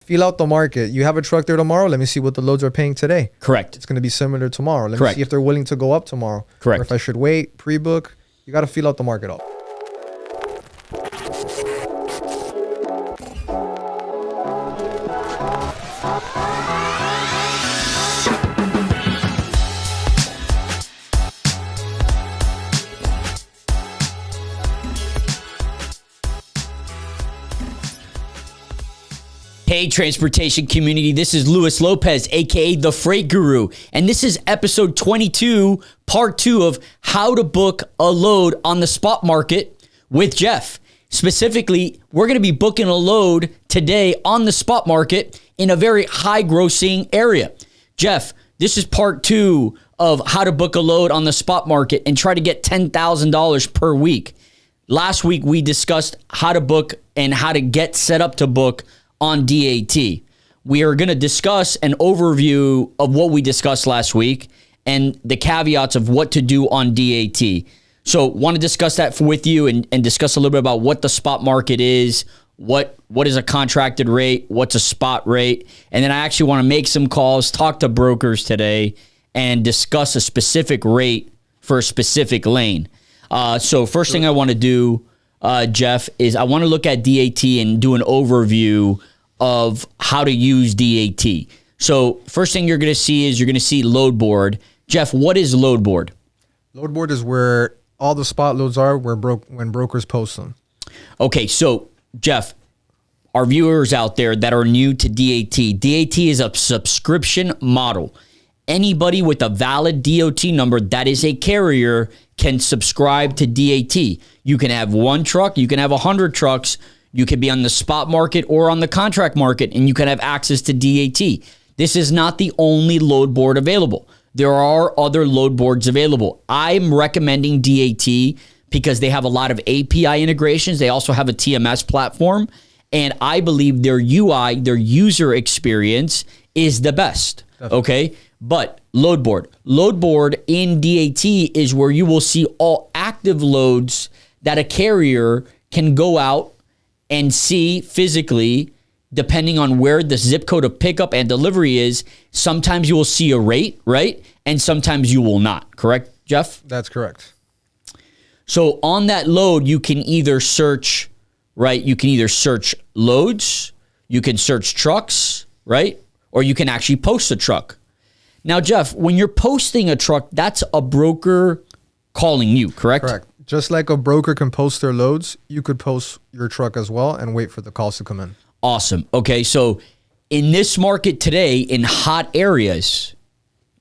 feel out the market. You have a truck there tomorrow. Let me see what the loads are paying today. Correct. It's going to be similar tomorrow. Let me see if they're willing to go up tomorrow. Correct. Or if I should wait, pre-book. You got to feel out the market up. Hey, transportation community, this is Luis Lopez, aka The Freight Guru, and this is episode 22, part 2 of how to book a load on the spot market with Jeff. Specifically, we're going to be booking a load today on the spot market in a very high grossing area. Jeff, this is part 2 of how to book a load on the spot market and try to get $10,000 per week. Last week, we discussed how to book and how to get set up to book on DAT. We are going to discuss an overview of what we discussed last week and the caveats of what to do on DAT. So want to discuss that with you and discuss a little bit about what the spot market is, what is a contracted rate, what's a spot rate, and then I actually want to make some calls, talk to brokers today, and discuss a specific rate for a specific lane. So first thing I want to do, Jeff, is I want to look at DAT and do an overview of how to use DAT. So first thing you're going to see is you're going to see load board. Jeff, what is load board? Load board is where all the spot loads are when brokers post them. Okay, so Jeff, our viewers out there that are new to DAT, DAT is a subscription model. Anybody with a valid DOT number that is a carrier can subscribe to DAT. You can have one truck, you can have 100 trucks, you could be on the spot market or on the contract market, and you can have access to DAT. This is not the only load board available. There are other load boards available. I'm recommending DAT because they have a lot of API integrations. They also have a TMS platform, and I believe their UI, their user experience, is the best. Definitely. Okay? But load board in DAT is where you will see all active loads that a carrier can go out and see physically, depending on where the zip code of pickup and delivery is. Sometimes you will see a rate, right? And sometimes you will not. Correct, Jeff? That's correct. So on that load, you can either search, right? You can either search loads, you can search trucks, right? Or you can actually post a truck. Now, Jeff, when you're posting a truck, that's a broker calling you, correct? Correct. Just like a broker can post their loads, you could post your truck as well and wait for the calls to come in. Awesome. Okay, so in this market today, in hot areas,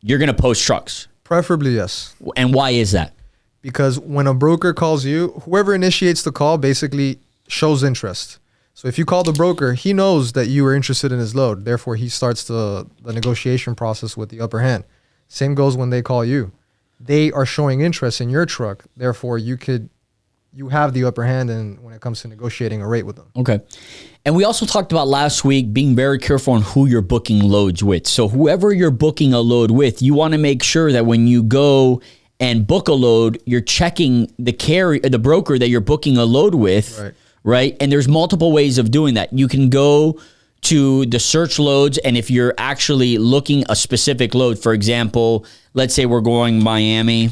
you're going to post trucks? Preferably, yes. And why is that? Because when a broker calls you, whoever initiates the call basically shows interest. So if you call the broker, he knows that you are interested in his load. Therefore, he starts the negotiation process with the upper hand. Same goes when they call you. They are showing interest in your truck. Therefore, you have the upper hand when it comes to negotiating a rate with them. Okay. And we also talked about last week being very careful on who you're booking loads with. So whoever you're booking a load with, you want to make sure that when you go and book a load, you're checking the broker that you're booking a load with, right? And there's multiple ways of doing that. You can go to the search loads, and if you're actually looking a specific load, for example, let's say we're going Miami,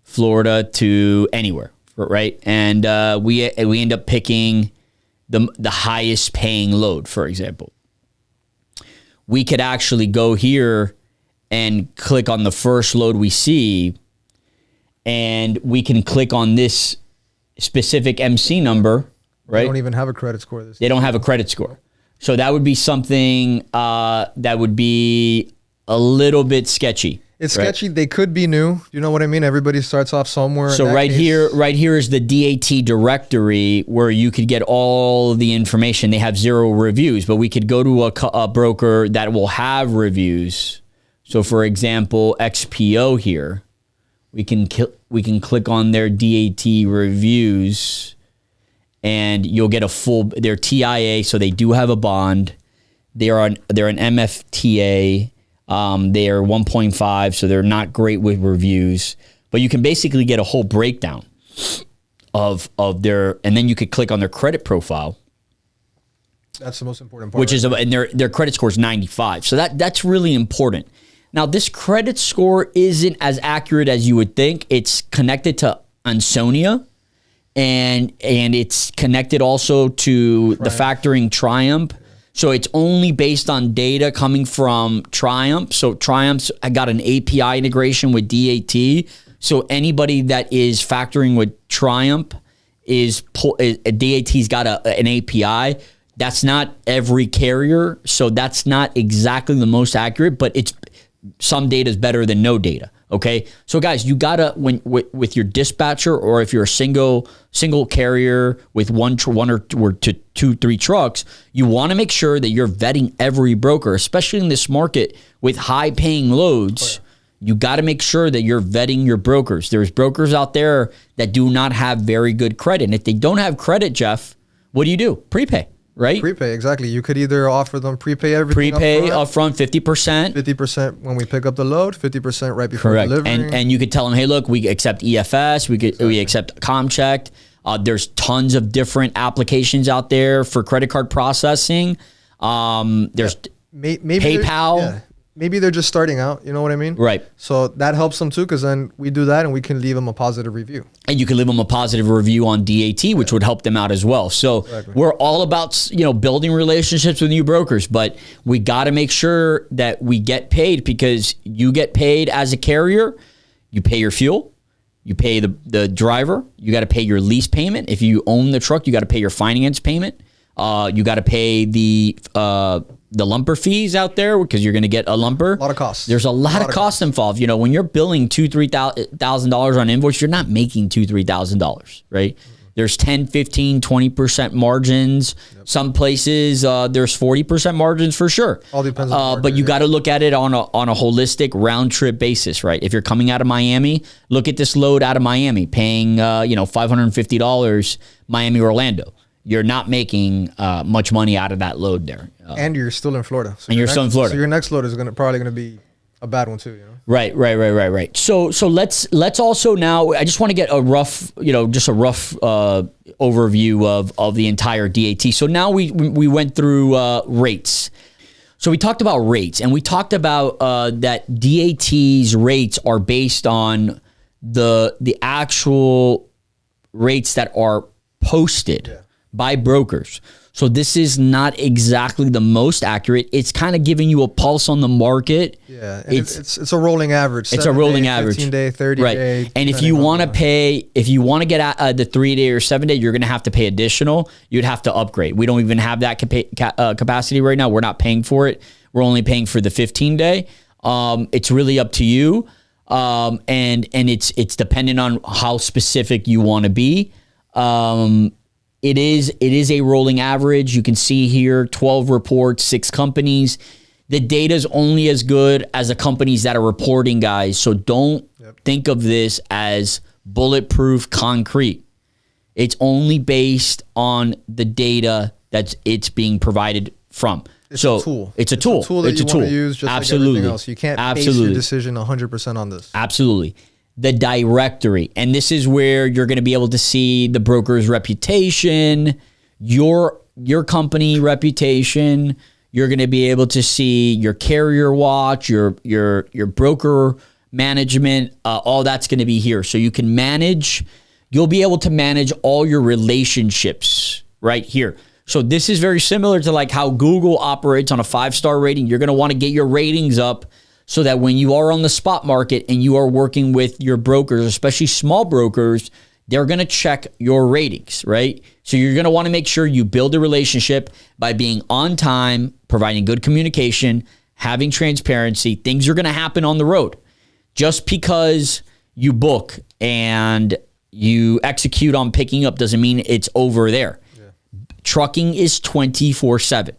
Florida to anywhere, right? And we end up picking the highest paying load, for example. We could actually go here and click on the first load we see, and we can click on this specific MC number, right? They don't even have a credit score. They don't have a credit score. So that would be something that would be a little bit sketchy. It's sketchy. They could be new. You know what I mean? Everybody starts off somewhere. So right here is the DAT directory where you could get all the information. They have 0 reviews, but we could go to a broker that will have reviews. So for example, XPO here, we can click on their DAT reviews, and you'll get their TIA. So they do have a bond. They're an MFTA. They are 1.5, so they're not great with reviews. But you can basically get a whole breakdown of their, and then you could click on their credit profile, That's the most important part. Which is, and their credit score is 95. So that's really important. Now, this credit score isn't as accurate as you would think. It's connected to Ansonia, and it's connected also to the factoring Triumph. So it's only based on data coming from Triumph. So Triumph's got an API integration with DAT. So anybody that is factoring with Triumph DAT's got an API. That's not every carrier. So that's not exactly the most accurate, but some data is better than no data. Okay. So guys, you gotta, with your dispatcher, or if you're a single carrier with one or two, 3 trucks, you want to make sure that you're vetting every broker, especially in this market with high paying loads. You got to make sure that you're vetting your brokers. There's brokers out there that do not have very good credit. And if they don't have credit, Jeff, what do? Prepay. Right? Prepay, exactly. You could either offer them prepay everything upfront, 50%. 50% when we pick up the load, 50% right before delivery. And you could tell them, hey, look, we accept EFS, we accept ComCheck. There's tons of different applications out there for credit card processing. There's maybe PayPal. Maybe they're just starting out, you know what I mean? Right. So that helps them too, because then we do that and we can leave them a positive review. And you can leave them a positive review on DAT, which would help them out as well. So we're all about, building relationships with new brokers, but we got to make sure that we get paid, because you get paid as a carrier. You pay your fuel, you pay the driver, you got to pay your lease payment. If you own the truck, you got to pay your finance payment. You got to pay the lumper fees out there, because you're going to get a lumper. A lot of costs. There's a lot of costs involved. When you're billing $2,000-$3,000 on invoice, you're not making $2,000-$3,000, right? Mm-hmm. There's 10, 15, 20% margins. Yep. Some places there's 40% margins for sure. All depends on the market, but you got to look at it on a holistic round trip basis, right? If you're coming out of Miami, look at this load out of Miami, paying $550 Miami Orlando. You're not making much money out of that load there. And you're still in Florida. So you're still in Florida. So your next load is probably going to be a bad one too, Right. So let's also now, I just want to get a rough, overview of the entire DAT. So now we went through rates. So we talked about rates, and we talked about that DAT's rates are based on the actual rates that are posted by brokers. So this is not exactly the most accurate. It's kind of giving you a pulse on the market. Yeah, and it's a rolling average. It's a rolling average. 15-day, 30-day. Right. And if you want to get the 3-day or 7-day, you're going to have to pay additional. You'd have to upgrade. We don't even have that capacity right now. We're not paying for it. We're only paying for the 15-day. It's really up to you. And it's dependent on how specific you want to be. It is a rolling average. You can see here 12 reports, 6 companies. The data is only as good as the companies that are reporting, guys. So don't think of this as bulletproof concrete. It's only based on the data it's being provided from. It's a tool. It's a tool. That you want to use just Absolutely. like everything else. You can't base your decision 100% on this. Absolutely. The directory. And this is where you're going to be able to see the broker's reputation, your company reputation. You're going to be able to see your carrier watch, your broker management. All that's going to be here. So you'll be able to manage all your relationships right here. So this is very similar to like how Google operates on a 5-star rating. You're going to want to get your ratings up, so that when you are on the spot market and you are working with your brokers, especially small brokers, they're going to check your ratings, right? So you're going to want to make sure you build a relationship by being on time, providing good communication, having transparency. Things are going to happen on the road. Just because you book and you execute on picking up doesn't mean it's over there. Yeah. Trucking is 24/7.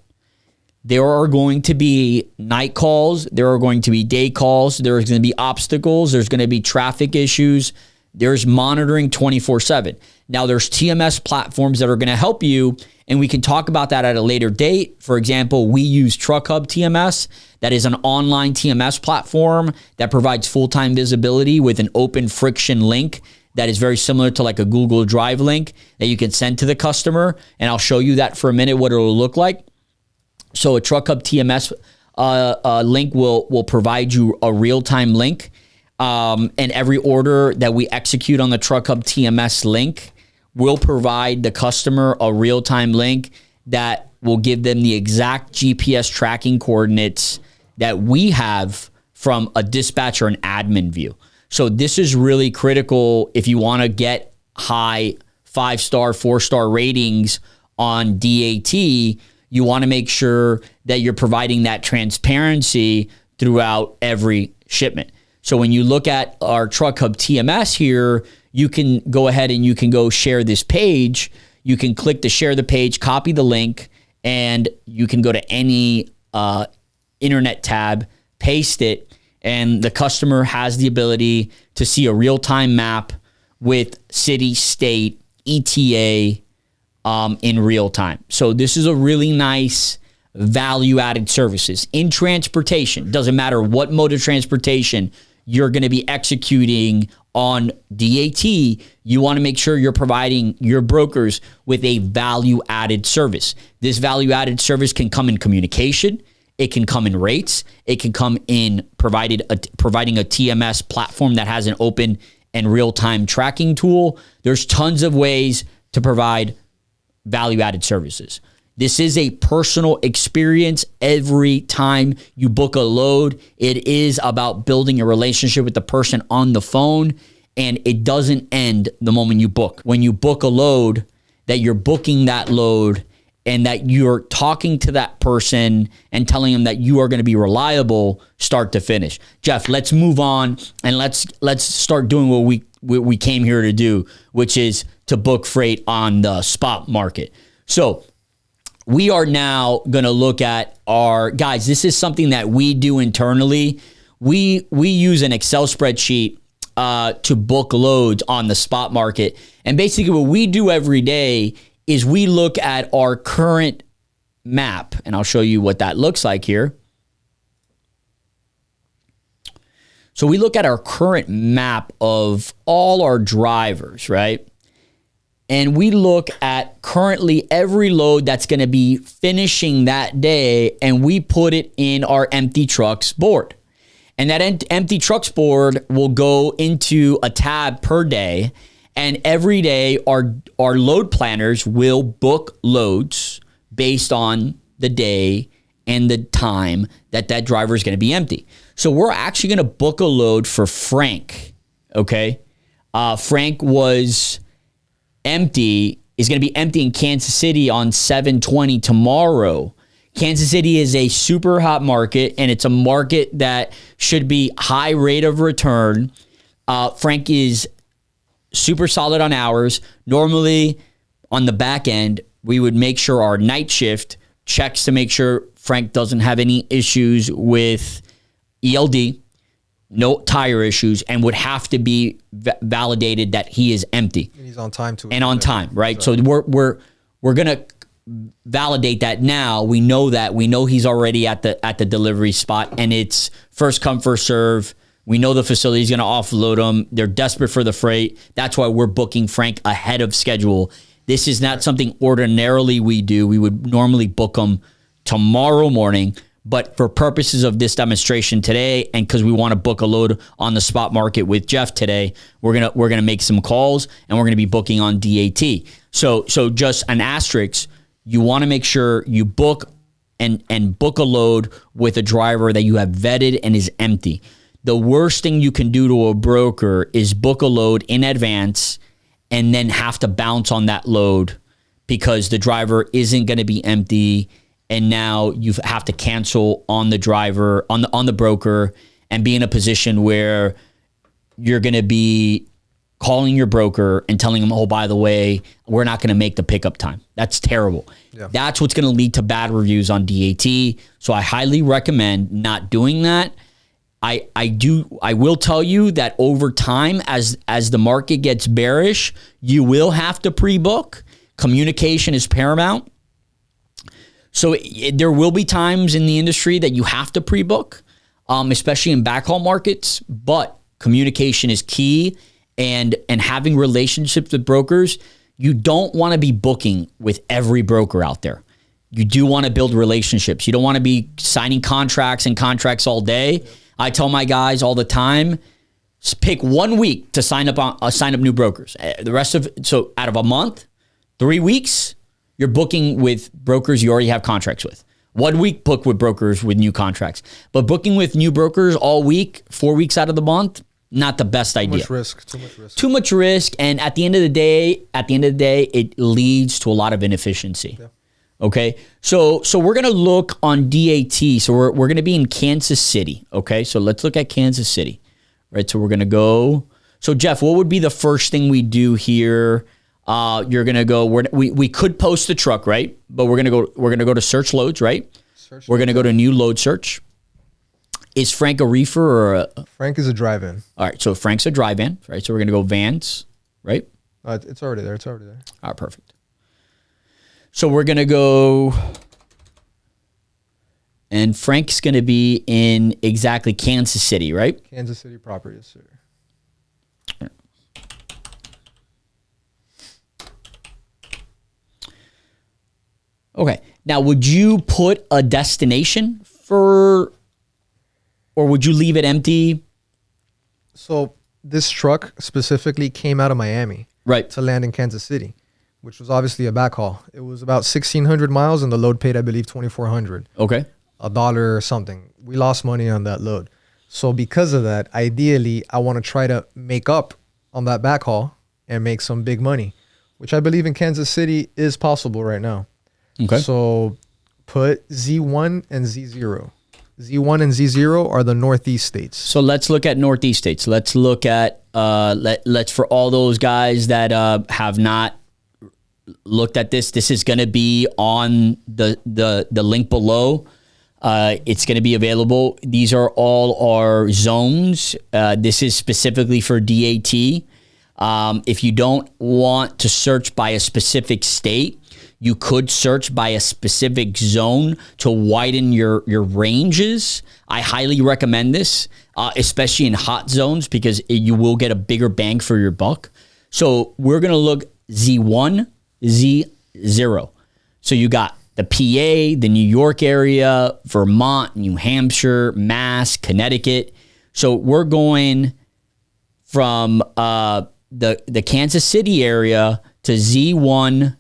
There are going to be night calls. There are going to be day calls. There's going to be obstacles. There's going to be traffic issues. There's monitoring 24/7. Now, there's TMS platforms that are going to help you, and we can talk about that at a later date. For example, we use TruckHub TMS. That is an online TMS platform that provides full-time visibility with an open friction link that is very similar to like a Google Drive link that you can send to the customer. And I'll show you that for a minute, what it'll look like. So a Truck Hub TMS link will provide you a real-time link. And every order that we execute on the Truck Hub TMS link will provide the customer a real-time link that will give them the exact GPS tracking coordinates that we have from a dispatch or an admin view. So this is really critical if you want to get high 5-star, 4-star ratings on DAT. You want to make sure that you're providing that transparency throughout every shipment. So when you look at our Truck Hub TMS here, you can go ahead and you can go share this page. You can click to share the page, copy the link, and you can go to any internet tab, paste it, and the customer has the ability to see a real-time map with city, state, ETA in real time. So this is a really nice value-added services. In transportation, doesn't matter what mode of transportation you're going to be executing on DAT, you want to make sure you're providing your brokers with a value-added service. This value-added service can come in communication, it can come in rates, it can come in providing a TMS platform that has an open and real-time tracking tool. There's tons of ways to provide value-added services. This is a personal experience every time you book a load. It is about building a relationship with the person on the phone, and it doesn't end the moment you book. When you book a load, that you're booking that load and that you're talking to that person and telling them that you are going to be reliable start to finish. Jeff, let's move on and let's start doing what we came here to do, which is to book freight on the spot market. So we are now going to look at our guys. This is something that we do internally. We use an Excel spreadsheet to book loads on the spot market. And basically what we do every day is we look at our current map, and I'll show you what that looks like here. So we look at our current map of all our drivers, right? And we look at currently every load that's going to be finishing that day, and we put it in our empty trucks board. And that empty trucks board will go into a tab per day. And every day, our load planners will book loads based on the day and the time that driver is going to be empty. So we're actually going to book a load for Frank, okay? Frank is going to be empty in Kansas City on 7/20 tomorrow. Kansas City is a super hot market, and it's a market that should be high rate of return. Frank is super solid on hours. Normally, on the back end, we would make sure our night shift checks to make sure Frank doesn't have any issues with ELD, no tire issues, and would have to be validated that he is empty. And he's on time too. And on time, right? So we're gonna validate that now. We know that. We know he's already at the delivery spot, and it's first come, first serve. We know the facility is going to offload them. They're desperate for the freight. That's why we're booking Frank ahead of schedule. This is not something ordinarily we do. We would normally book them tomorrow morning, but for purposes of this demonstration today, and because we want to book a load on the spot market with Jeff today, we're gonna make some calls, and we're gonna be booking on DAT. So just an asterisk. You want to make sure you book and book a load with a driver that you have vetted and is empty. The worst thing you can do to a broker is book a load in advance and then have to bounce on that load because the driver isn't going to be empty, and now you have to cancel on the driver, on the broker, and be in a position where you're going to be calling your broker and telling them, oh, by the way, we're not going to make the pickup time. That's terrible. Yeah. That's what's going to lead to bad reviews on DAT. So I highly recommend not doing that. I will tell you that over time, as the market gets bearish, you will have to pre-book. Communication is paramount. So there will be times in the industry that you have to pre-book, especially in backhaul markets, but communication is key. and having relationships with brokers, you don't want to be booking with every broker out there. You do want to build relationships. You don't want to be signing contracts all day. I tell my guys all the time, pick 1 week to sign up new brokers. The rest of so out of a month, 3 weeks, you're booking with brokers you already have contracts with. 1 week, book with brokers with new contracts. But booking with new brokers all week, 4 weeks out of the month, not the best idea. Too much risk. And at the end of the day, it leads to a lot of inefficiency. Yeah. Okay. So we're going to look on DAT. So we're going to be in Kansas City. Okay. So let's look at Kansas City. Right. So we're going to go. So Jeff, what would be the first thing we do here? You're going to go, we could post the truck, right? But we're going to go to search loads, right? We're going to go to new load search. Is Frank a reefer or Frank is a drive-in. All right. So Frank's a drive-in, right? So we're going to go vans, right? It's already there. All right. Perfect. So we're going to go, and Frank's going to be in exactly Kansas City, right? Kansas City proper, yes, sir. Okay. Now, would you put a destination or would you leave it empty? So this truck specifically came out of Miami, right, to land in Kansas City, which was obviously a backhaul. It was about 1,600 miles, and the load paid, I believe, $2,400. Okay. $1 or something. We lost money on that load. So because of that, ideally, I want to try to make up on that backhaul and make some big money, which I believe in Kansas City is possible right now. Okay. So put Z1 and Z0. Z1 and Z0 are the Northeast states. So let's look at Northeast states. Let's look at, let's for all those guys that have not looked at this, this is going to be on the link below. It's going to be available. These are all our zones. This is specifically for DAT. If you don't want to search by a specific state, you could search by a specific zone to widen your ranges. I highly recommend this, especially in hot zones, because you will get a bigger bang for your buck. So we're going to look Z1, Z0. So you got the PA, the New York area, Vermont, New Hampshire, Mass, Connecticut. So we're going from the Kansas City area to Z1,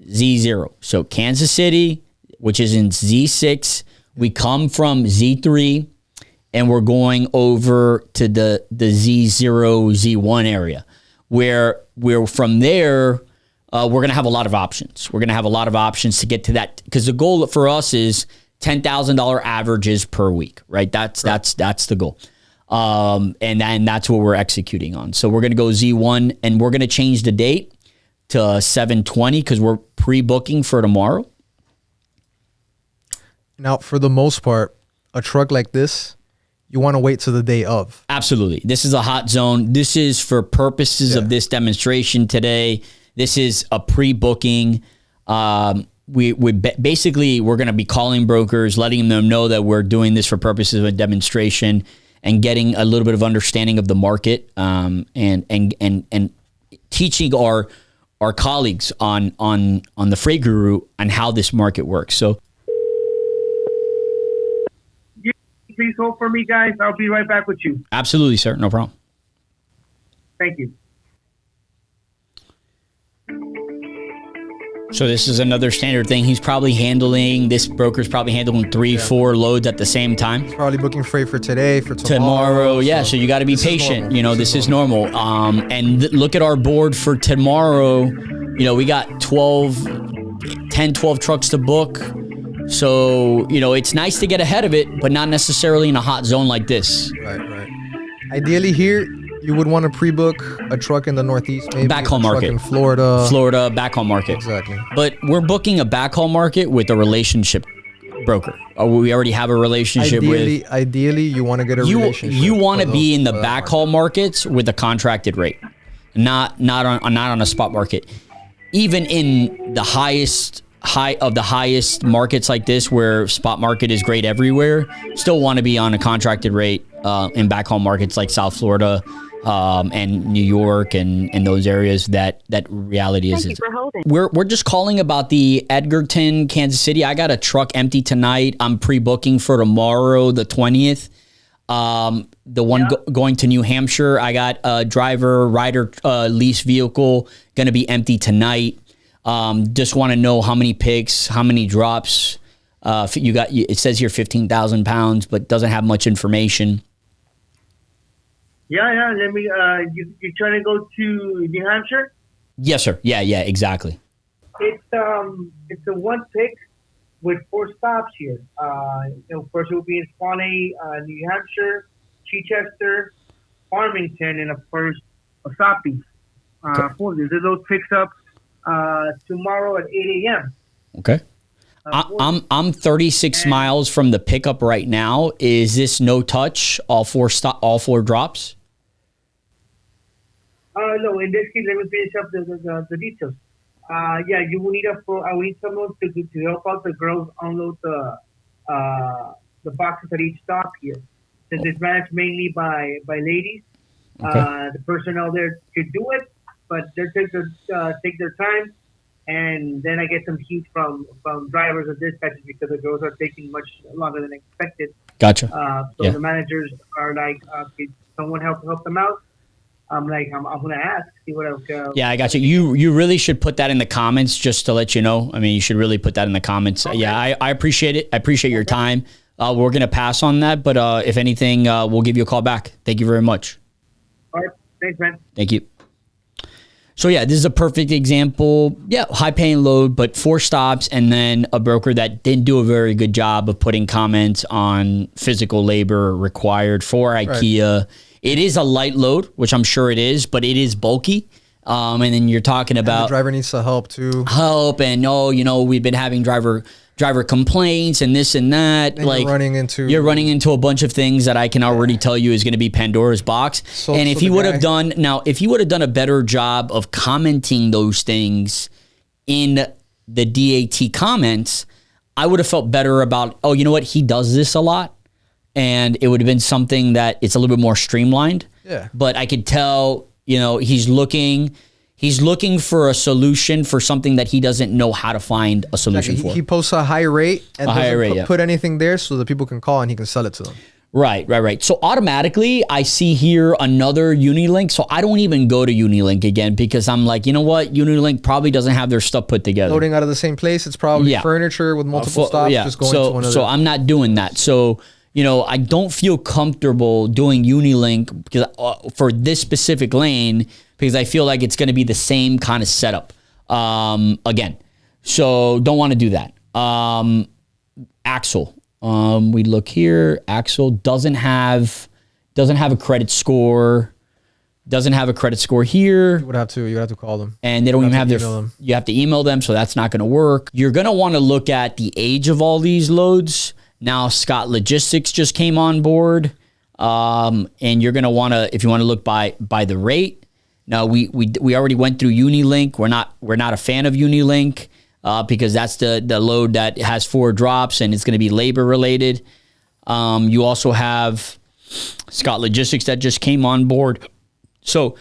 Z0. So Kansas City, which is in Z6, we come from Z3, and we're going over to the Z0, Z1 area, where we're from there. We're going to have a lot of options. We're going to have a lot of options to get to that, because the goal for us is $10,000 averages per week, right? That's the goal. And then that's what we're executing on. So we're going to go Z1, and we're going to change the date to 7/20 because we're pre-booking for tomorrow. Now, for the most part, a truck like this, you want to wait till the day of. Absolutely. This is a hot zone. This is for purposes of this demonstration today. This is a pre-booking. We're going to be calling brokers, letting them know that we're doing this for purposes of a demonstration and getting a little bit of understanding of the market, and teaching our colleagues on the Freight Guru on how this market works. So please hold for me, guys. I'll be right back with you. Absolutely, sir. No problem. Thank you. So this is another standard thing. This broker's probably handling 3-4 loads at the same time. He's probably booking freight for today, for tomorrow. Yeah, so you got to be patient. This is normal. And look at our board for tomorrow. We got 10, 12 trucks to book. So, it's nice to get ahead of it, but not necessarily in a hot zone like this. Right. Ideally here, you would want to pre-book a truck in the Northeast, maybe backhaul market in Florida, backhaul market. Exactly. But we're booking a backhaul market with a relationship broker. We already have a relationship with. Ideally, you want to get a relationship. You want to be in the backhaul markets with a contracted rate, not on a spot market. Even in the highest markets like this, where spot market is great everywhere, still want to be on a contracted rate in backhaul markets like South Florida and New York and those areas that reality is. Thank you for holding. We're just calling about the Edgerton, Kansas City. I got a truck empty tonight. I'm pre-booking for tomorrow, the 20th. The one going to New Hampshire, I got a rider lease vehicle going to be empty tonight. Just want to know how many picks, how many drops. You got. It says here 15,000 pounds, but doesn't have much information. Yeah. Let me. You trying to go to New Hampshire? Yes, sir. Yeah, exactly. It's a one pick with 4 stops here. First it will be in Swanee, New Hampshire, Chichester, Farmington, and of course Osapi. Those picks up tomorrow at 8 a.m. Okay. I'm 36 miles from the pickup right now. Is this no touch? All 4 drops? No. In this case, let me finish up the details. You will need I will need someone to help out the girls unload the boxes at each stop here. Since it's managed mainly by ladies, the personnel there could do it, but they take their time. And then I get some heat from drivers and dispatchers because the girls are taking much longer than expected. Gotcha. The managers are like, "Could someone help them out?" I'm like, I'm gonna ask, see what else. Yeah, I got you. You really should put that in the comments just to let you know. I mean, you should really put that in the comments. Okay. Yeah, I appreciate it. I appreciate your time. We're gonna pass on that, but if anything, we'll give you a call back. Thank you very much. All right, thanks, man. Thank you. So yeah, this is a perfect example. Yeah, high paying load, but 4 stops, and then a broker that didn't do a very good job of putting comments on physical labor required for IKEA. Right. It is a light load, which I'm sure it is, but it is bulky. And then you're talking about the driver needs to help too. And we've been having driver complaints and this and that. And you're running into a bunch of things that I can already tell you is going to be Pandora's box. And if he would have done a better job of commenting those things in the DAT comments, I would have felt better about, you know what, he does this a lot. And it would have been something that it's a little bit more streamlined. Yeah. But I could tell, he's looking for a solution for something that he doesn't know how to find a solution for. He posts a high rate and doesn't put anything there so that people can call and he can sell it to them. Right. So automatically I see here another Unilink. So I don't even go to Unilink again because I'm like, you know what? Unilink probably doesn't have their stuff put together. Loading out of the same place. It's probably furniture with multiple stops. Just going to one of So I'm not doing that. So, I don't feel comfortable doing Unilink because for this specific lane because I feel like it's going to be the same kind of setup again. So don't want to do that. Axle. We look here. Axle doesn't have a credit score. Doesn't have a credit score here. You would have to call them. And they don't even have you have to email them, so that's not going to work. You're going to want to look at the age of all these loads. Now Scott Logistics just came on board. And you're going to want to, if you want to look by the rate. Now we already went through Unilink. We're not a fan of Unilink because that's the load that has 4 drops and it's going to be labor related. You also have Scott Logistics that just came on board. So,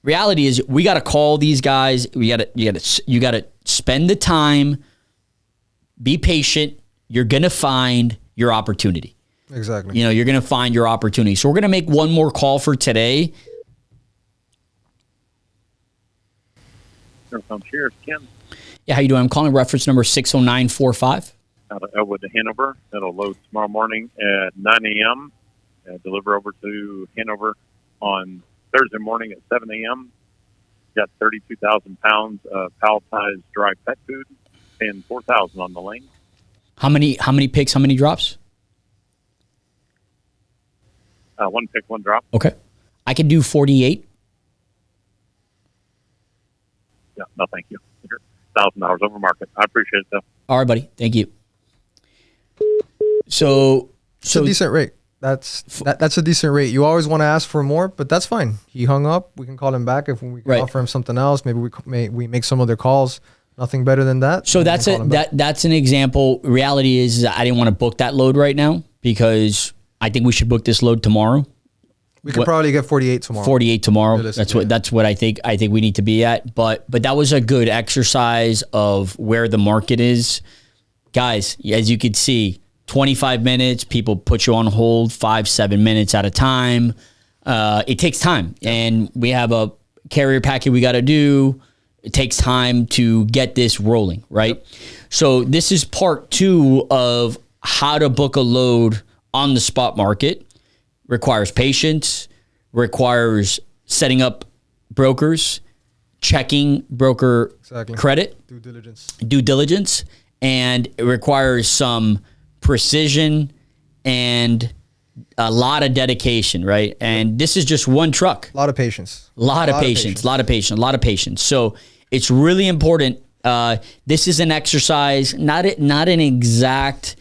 reality is we got to call these guys. You got to spend the time, be patient. You're going to find your opportunity. Exactly. You're going to find your opportunity. So we're going to make one more call for today. Here comes Sheriff Ken. Yeah, how you doing? I'm calling reference number 60945. Out of Elwood to Hanover. That'll load tomorrow morning at 9 a.m. Deliver over to Hanover on Thursday morning at 7 a.m. Got 32,000 pounds of palletized dry pet food, paying $4,000 on the lane. How many picks? How many drops? 1 pick, 1 drop. Okay, I can do 48. Yeah, no, thank you. $1,000 over market. I appreciate it, though. All right, buddy. Thank you. So it's a decent rate. That's a decent rate. You always want to ask for more, but that's fine. He hung up. We can call him back if we can offer him something else. Maybe we make some other calls. Nothing better than that. So that's an example. Reality is I didn't want to book that load right now because I think we should book this load tomorrow. We could probably get 48 tomorrow. 48 tomorrow. Realistically, That's what I think we need to be at. But that was a good exercise of where the market is. Guys, as you could see, 25 minutes, people put you on hold 5-7 minutes at a time. It takes time. And we have a carrier packet we got to do. It takes time to get this rolling, right? Yep. So this is part 2 of how to book a load on the spot market. Requires patience, requires setting up brokers, checking broker credit, due diligence, and it requires some precision and a lot of dedication, right? And this is just one truck. A lot of patience. A lot of patience. So it's really important. This is an exercise, not an exact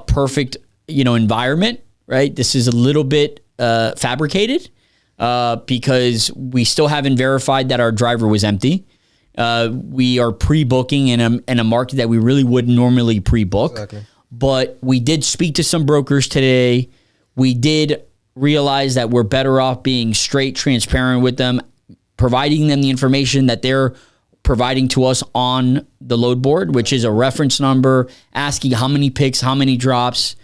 perfect, environment, right? This is a little bit fabricated because we still haven't verified that our driver was empty. We are pre-booking in a market that we really wouldn't normally pre-book. Exactly. But we did speak to some brokers today. We did realize that we're better off being straight, transparent with them, providing them the information that they're providing to us on the load board, which is a reference number, asking how many picks, how many drops,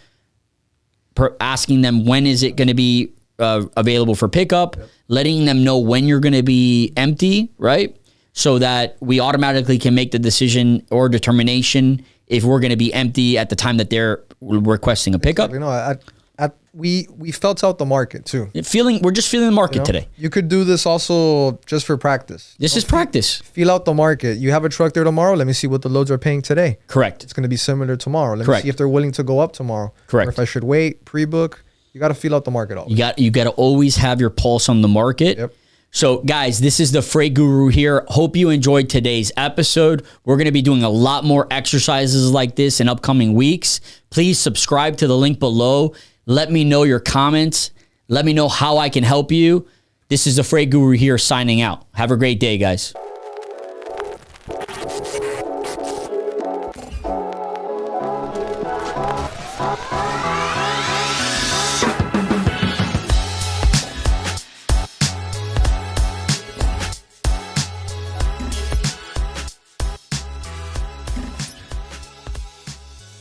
asking them when is it going to be available for pickup, letting them know when you're going to be empty, right? So that we automatically can make the decision or determination if we're going to be empty at the time that they're requesting a pickup. We felt out the market too. We're just feeling the market today. You could do this also just for practice. This is practice. Feel out the market. You have a truck there tomorrow. Let me see what the loads are paying today. Correct. It's going to be similar tomorrow. Let me see if they're willing to go up tomorrow. Correct. Or if I should wait, pre-book. You got to feel out the market always. You got to always have your pulse on the market. Yep. So guys, this is the Freight Guru here. Hope you enjoyed today's episode. We're going to be doing a lot more exercises like this in upcoming weeks. Please subscribe to the link below. Let me know your comments. Let me know how I can help you. This is the Freight Guru here signing out. Have a great day, guys.